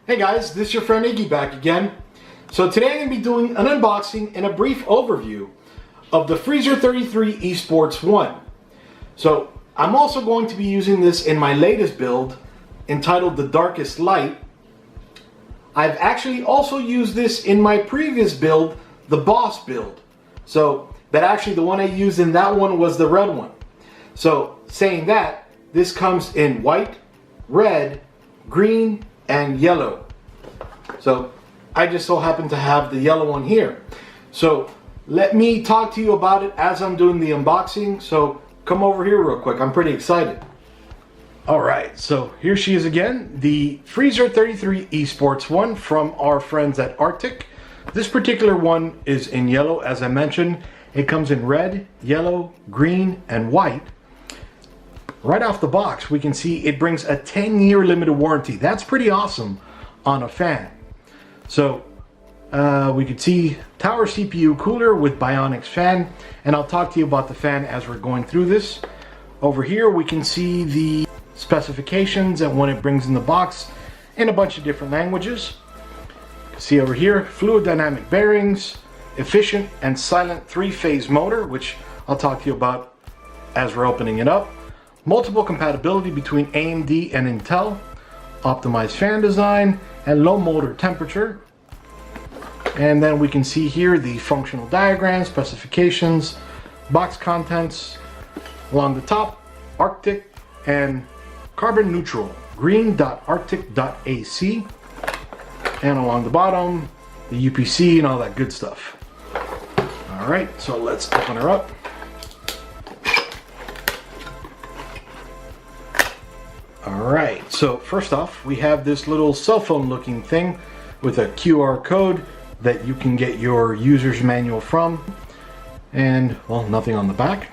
Hey guys, this is your friend Iggy back again. So today I'm going to be doing an unboxing and a brief overview of the Freezer 33 eSports 1. So I'm also going to be using this in my latest build entitled The Darkest Light. I've actually also used this in my previous build, the Boss build. So that actually the one I used in that one was the red one. So saying that, this comes in white, red, green, and yellow. So I just so happen to have the yellow one here. So let me talk to you about it as I'm doing the unboxing. So come over here real quick. I'm pretty excited. Alright, so here she is again, the Freezer 33 eSports 1 from our friends at Arctic. This particular one is in yellow, as I mentioned. It comes in red, yellow, green, and white. Right off the box, we can see it brings a 10-year limited warranty. That's pretty awesome on a fan. So we could see Tower CPU cooler with Bionics fan, and I'll talk to you about the fan as we're going through this. Over here we can see the specifications and what it brings in the box in a bunch of different languages. See over here, fluid dynamic bearings, efficient and silent 3-phase motor, which I'll talk to you about as we're opening it up. Multiple compatibility between AMD and Intel, optimized fan design, and low motor temperature. And then we can see here the functional diagram, specifications, box contents. Along the top, Arctic and carbon neutral, green.arctic.ac. And along the bottom, the UPC and all that good stuff. All right, so let's open her up. Alright, so first off, we have this little cell phone looking thing with a QR code that you can get your user's manual from. And, well, nothing on the back.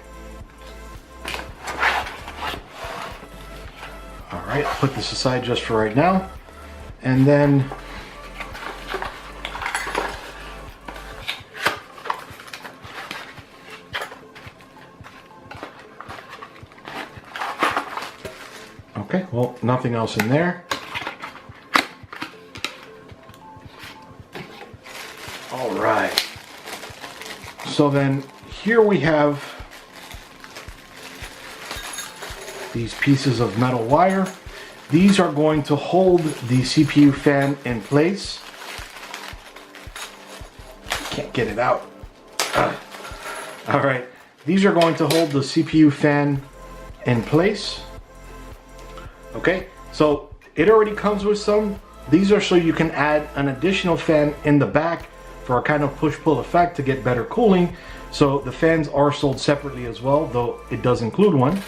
Alright, I'll put this aside just for right now. And then okay, well, nothing else in there. All right. So then here we have these pieces of metal wire. These are going to hold the CPU fan in place. Can't get it out. All right. These are going to hold the CPU fan in place. Okay, so it already comes with some. These are so you can add an additional fan in the back for a kind of push-pull effect to get better cooling. So the fans are sold separately as well, though it does include one.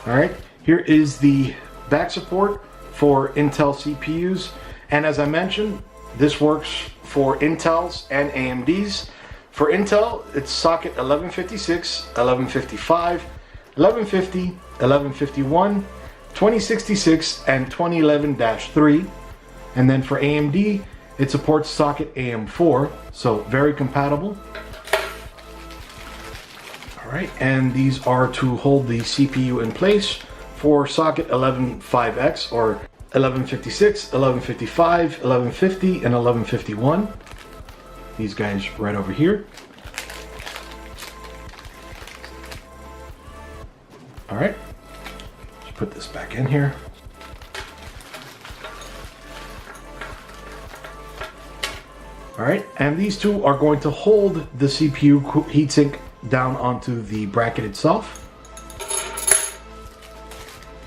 All right, here is the back support for Intel CPUs. And as I mentioned, this works for Intels and AMDs. For Intel, it's socket 1156, 1155, 1150, 1151, 2066 and 2011-3, and then for AMD it supports socket AM4, so very compatible. All right, and these are to hold the CPU in place for socket 115X or 1156, 1155, 1150, and 1151. These guys right over here. All right. Put this back in here. All right, and these two are going to hold the CPU heatsink down onto the bracket itself.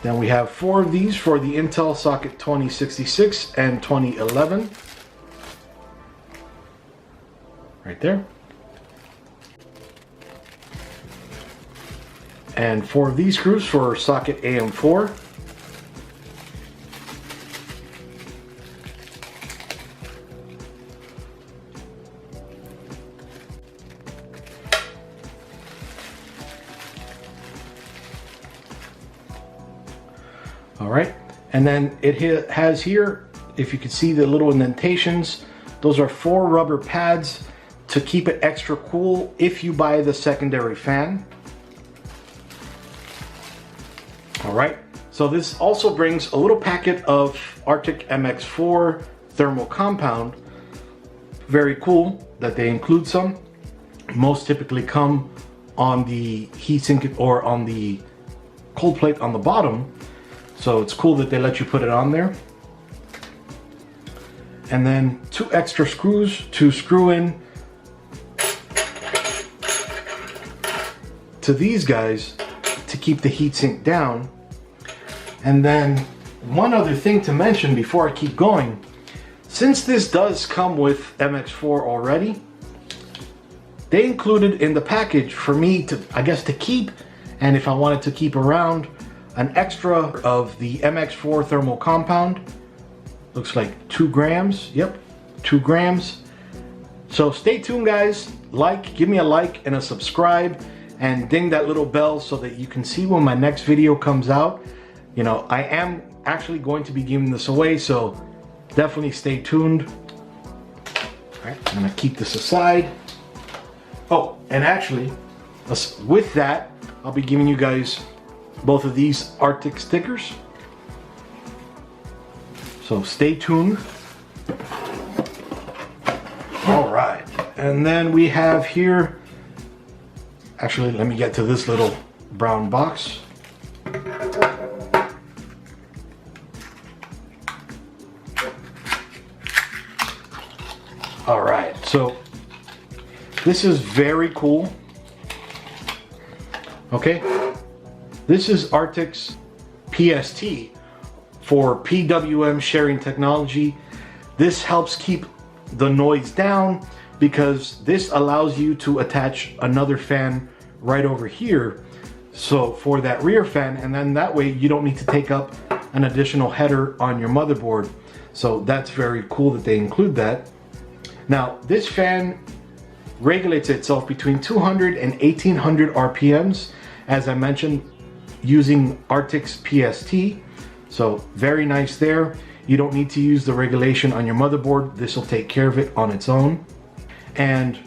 Then we have 4 of these for the Intel socket 2066 and 2011. Right there. And 4 of these screws for socket AM4. All right, and then it has here, if you can see the little indentations, those are 4 rubber pads to keep it extra cool if you buy the secondary fan. All right, So this also brings a little packet of Arctic MX4 thermal compound. Very cool that they include some. Most typically come on the heatsink or on the cold plate on the bottom. So it's cool that they let you put it on there. And then 2 extra screws to screw in to these guys to keep the heatsink down. And then one other thing to mention before I keep going, since this does come with MX4 already, they included in the package for me to, I guess, to keep, and if I wanted to keep around, an extra of the MX4 thermal compound. Looks like 2 grams. Yep, 2 grams. So stay tuned, guys. Give me a like and a subscribe, and ding that little bell so that you can see when my next video comes out. You know, I am actually going to be giving this away, so definitely stay tuned. All right, I'm gonna keep this aside. Oh, and actually, with that, I'll be giving you guys both of these Arctic stickers. So stay tuned. All right, and then we have here, actually, let me get to this little brown box. All right, so this is very cool. Okay, this is Arctic's PST for PWM sharing technology. This helps keep the noise down because this allows you to attach another fan right over here. So for that rear fan, and then that way you don't need to take up an additional header on your motherboard. So that's very cool that they include that. Now this fan regulates itself between 200 and 1800 RPMs, as I mentioned, using Arctic's PST. So very nice there. You don't need to use the regulation on your motherboard. This will take care of it on its own. And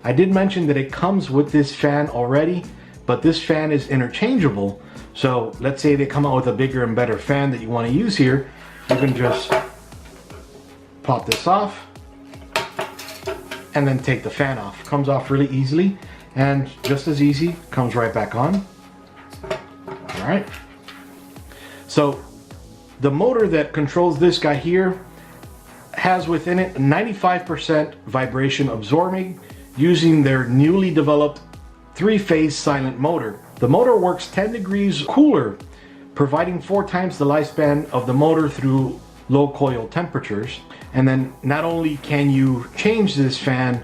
I did mention that it comes with this fan already, but this fan is interchangeable. So let's say they come out with a bigger and better fan that you want to use here. You can just pop this off and then take the fan off. Comes off really easily, and just as easy, comes right back on. All right. So the motor that controls this guy here has within it 95% vibration absorbing using their newly developed 3-phase silent motor. The motor works 10 degrees cooler, providing 4 times the lifespan of the motor through low coil temperatures. And then not only can you change this fan,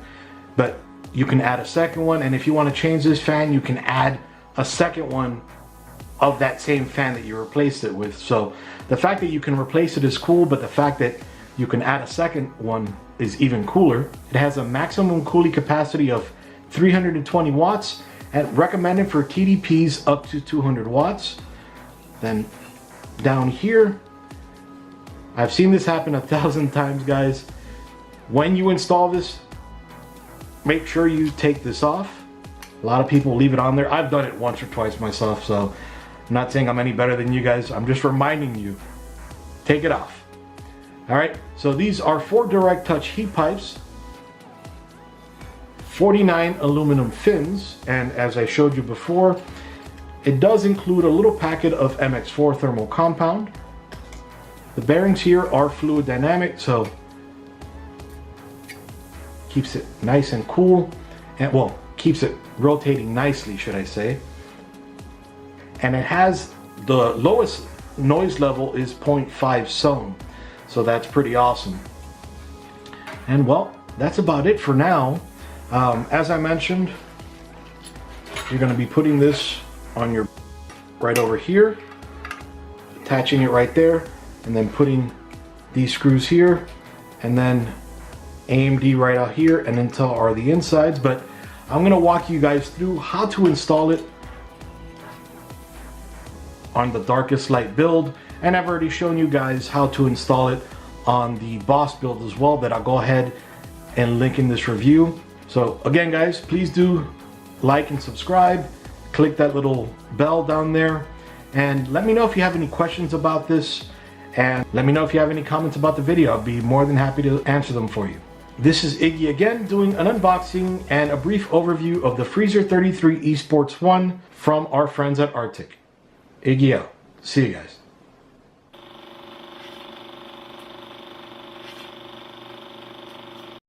but you can add a second one. And if you want to change this fan, you can add a second one of that same fan that you replaced it with. So the fact that you can replace it is cool, but the fact that you can add a second one is even cooler. It has a maximum cooling capacity of 320 watts and recommended for TDPs up to 200 watts. Then down here, I've seen this happen 1,000 times, guys. When you install this, make sure you take this off. A lot of people leave it on there. I've done it once or twice myself, so I'm not saying I'm any better than you guys. I'm just reminding you, take it off. All right, so these are 4 direct touch heat pipes, 49 aluminum fins, and as I showed you before, it does include a little packet of MX4 thermal compound. The bearings here are fluid dynamic, so keeps it nice and cool, and well, keeps it rotating nicely, should I say. And it has the lowest noise level is 0.5 sohm, so that's pretty awesome. And well, that's about it for now. As I mentioned, you're going to be putting this on your right over here, attaching it right there, and then putting these screws here, and then AMD right out here, and Intel are the insides. But I'm going to walk you guys through how to install it on the darkest light build, and I've already shown you guys how to install it on the Boss build as well, that I'll go ahead and link in this review. So again, guys, please do like and subscribe, click that little bell down there, And let me know if you have any questions about this, and let me know if you have any comments about the video. I'll be more than happy to answer them for you. This is Iggy again, doing an unboxing and a brief overview of the Freezer 33 eSports 1 from our friends at Arctic. Iggy out. See you guys.